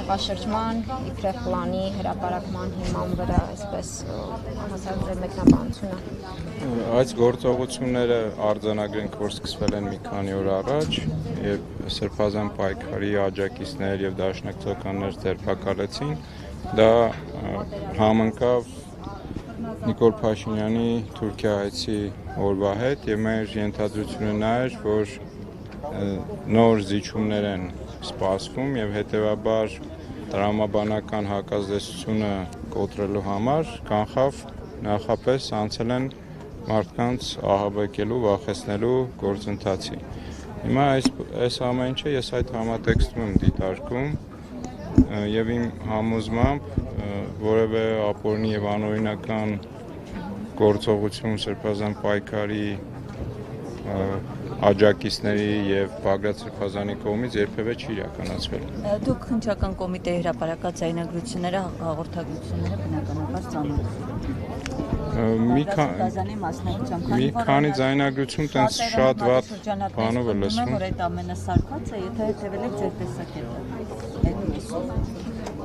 հեղաշրջման, իբրև պլանի հրապարակման հիման վրա այսպես հասած ձեր մեկնաբանությունը։ Այս գործողությունները արձանագրենք, որ սկսվել են մի քանի օր առաջ, եւ Սրբազան պայքարի աջակիցներ եւ դաշնակցականներ ձերբակալեցին, դա համընկավ Նիկոլ Փաշինյանի Թուրքիա հայցի օրվա հետ եւ մեր ենթադրությունը նա էր, որ նոր զիջումներ են սպասվում եւ հետեւաբար տրամաբանական հակազդեցությունը կոտրելու համար կանխավ նախապես անցել են մարդկանց ահաբեկելու, վախեցնելու գործընթացի։ Հիմա այս ամեն ինչը ես այդ համատեքստում եմ դիտարկում եւ իմ համոզմամբ որևէ ապօրինի եւ անօրինական գործողություն Սրբազան պայքարի աջակիցների եւ Բագրատ Սրբազանի կողմից երբևէ չի իրականացվել։ Դուք քննչական կոմիտեի հրապարակած ձայնագրությունները, հաղորդագրությունները բնականաբար ծանոթ մի քանի ձայնագրություն տենց շատ վատ բանով է լսվում, որ այդ ամենը սարկած է, եթե հետևել եք ձեր տեսակետը։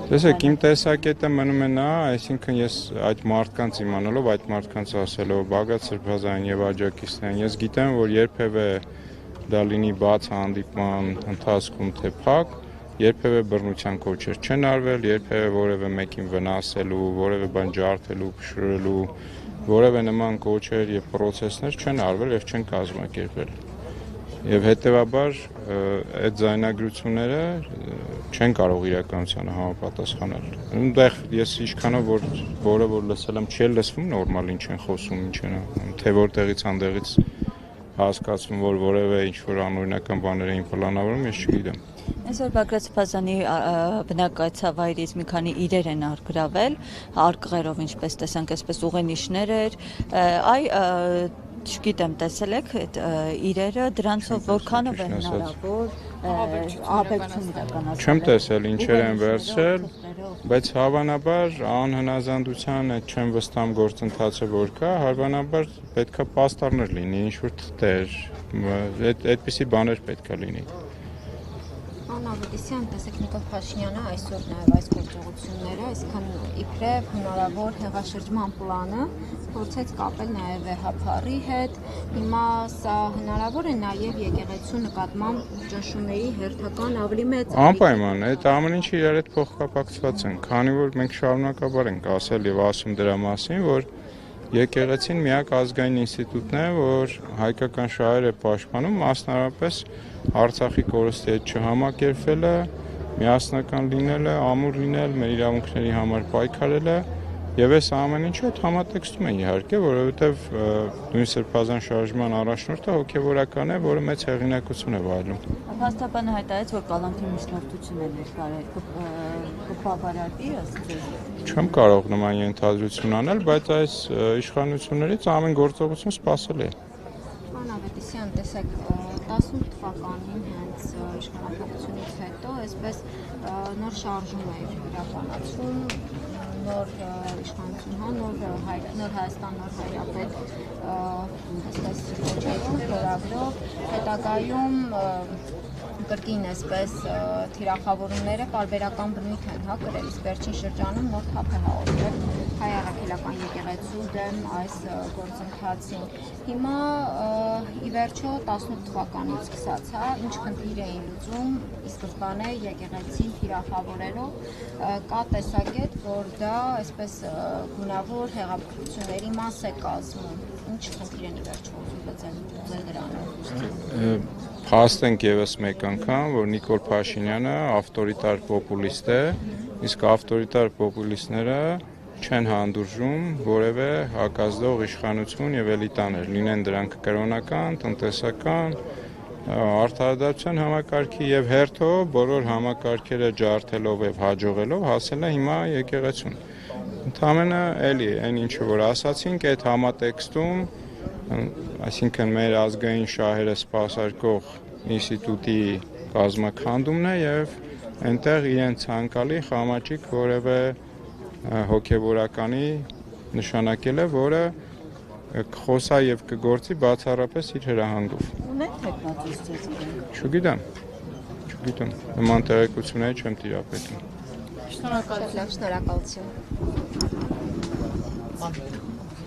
Տեսեք, իմ տեսակետը մնում է նա, այսինքն ես այդ մարդկանց իմանալով, այդ մարդկանց ասելով Բագրատ Սրբազանին եւ աջակիցներին, ես գիտեմ, որ երբևէ դա լինի բաց հանդիպման ընթացքում թե փակ, երբևէ բռնության կոչեր չեն արվել, երբևէ որևէ մեկին վնասելու, որևէ բան ջարդելու, փշրելու, որևէ նման կոչեր եւ պրոցեսներ չեն արվել եւ չեն կազմակերպվել։ Եվ հետեւաբար այդ ձայնագրությունները չեն կարող իրականությանը համապատասխանել։ Այնտեղ ես ինչքանով որը որ լսել եմ, չի լսվում նորմալ ինչ են խոսում, ինչ են, թե որտեղից անդեղից հասկացվում, որ որևէ ինչ-որ անօրինական բաներ էին պլանավորում, ես չգիտեմ։ Այսօր Բագրատ Սրբազանի բնակայցավայրից մի քանի իրեր են առգրավել, արկղերով ինչպես տեսանք, այսպես ուղենիշներ էր, չգիտեմ, տեսել եք այդ իրերը, դրանցով որքանով է հնարավոր ահաբեկություն իրականացնել։ Չեմ տեսել ինչեր են վերցրել, բայց հավանաբար անհնազանդության այդ չեմ վստահում գործընթացը որ կա, հավանաբար պետքա պաստառներ լինի, ինչ-որ թղթեր, այդպիսի բաներ պետքա լինի։ Աննա Ավետիսյան, տեսեք Նիկոլ Փաշինյանը այսօր նաև այս գործողությունները, այսքան իբրև հնարավոր հեղաշրջման պլանը փորձեց կապել նաև ԵՀՊԱՌ-ի հետ։ Հիմա սա հնարավոր է նաև եկեղեցու նկատմամբ ճնշումների հերթական ավելի մեծ։ Անպայման, այդ ամեն ինչը իրար հետ փոխկապակցված են, քանի որ մենք շարունակաբար ենք ասել եւ ասում դրա մասին, որ եկեղեցին միակ ազգային ինստիտուտն է, որ հայկական շահեր է պաշտպանում, մասնավորապես Արցախի կորստի հետ չհամակերպվելը, միասնական լինելը, ամուր լինել, մեր իրավունքների համար պայքարելը եւ այս ամեն ինչը այդ համատեքստում է իհարկե, որովհետեւ նույն Սրբազան շարժման առաջնորդը հոգեվորական է, որը մեծ հեղինակություն է վայելում։ Փաստաբանը հայտարարեց, որ Կալանթի միջնորդություն է ներկայացել, կբավարարվի ըստ։ Չեմ կարող նման ենթադրություն անել, բայց այս իշխանություններից ամեն գործողություն սպասել է։ Աննա Ավետիսյան, տեսեք 18 թվականին հենց իշխանապահությունից հետո այսպես նոր շարժում է իրականացում, նոր իշխանություն, նոր Հայաստան, նոր հայրապետ այսպես որագրով, հետագայում կրկին այսպես թիրախավորումները պարբերական բնույթ են կրել, իսկ վերջին շրջանում նոր թափ է հաղորդել հայ առաքելական եկեղեցու դեմ այս գործընթացին։ Հիմա ի վերջո 18 թվականից սկսած, ինչ խնդիր էին լուծում ի սկզբանե եկեղեցին թիրախավորելով, կա տեսակետ, որ դա այսպես գունավոր հեղափոխությունների մաս է կազմում։ Ինչ խնդիր են ի վերջո լուծել դրանով։ Փաստենք եւս մեկ անգամ, որ Նիկոլ Փաշինյանը ավտորիտար պոպուլիստ է, իսկ ավտորիտար պոպուլիստները չեն հանդուրժում որևէ հակազդող իշխանություն եւ էլիտաներ, լինեն դրանք կրոնական, տնտեսական, արդարադատության համակարգի եւ հերթով բոլոր համակարգերը ջարդելով եւ հաջողելով հասել է հիմա եկեղեցուն։ Ընդամենը էլի այն ինչը որ ասացինք, այդ համատեքստում, այսինքն մեր ազգային շահերը սպասարկող ինստիտուտի կազմաքանդումն է եւ այնտեղ իրեն ցանկալի խամաճիկ որևէ հոգեվորականի նշանակել է, որը կխոսա եւ կգործի բացառապես իր հրահանգով։ Ունեք թեկնածու ցեցին։ Չգիտեմ։ Նման տեղեկությունների չեմ տիրապետում։ Շատ լավ, շնորհակալություն։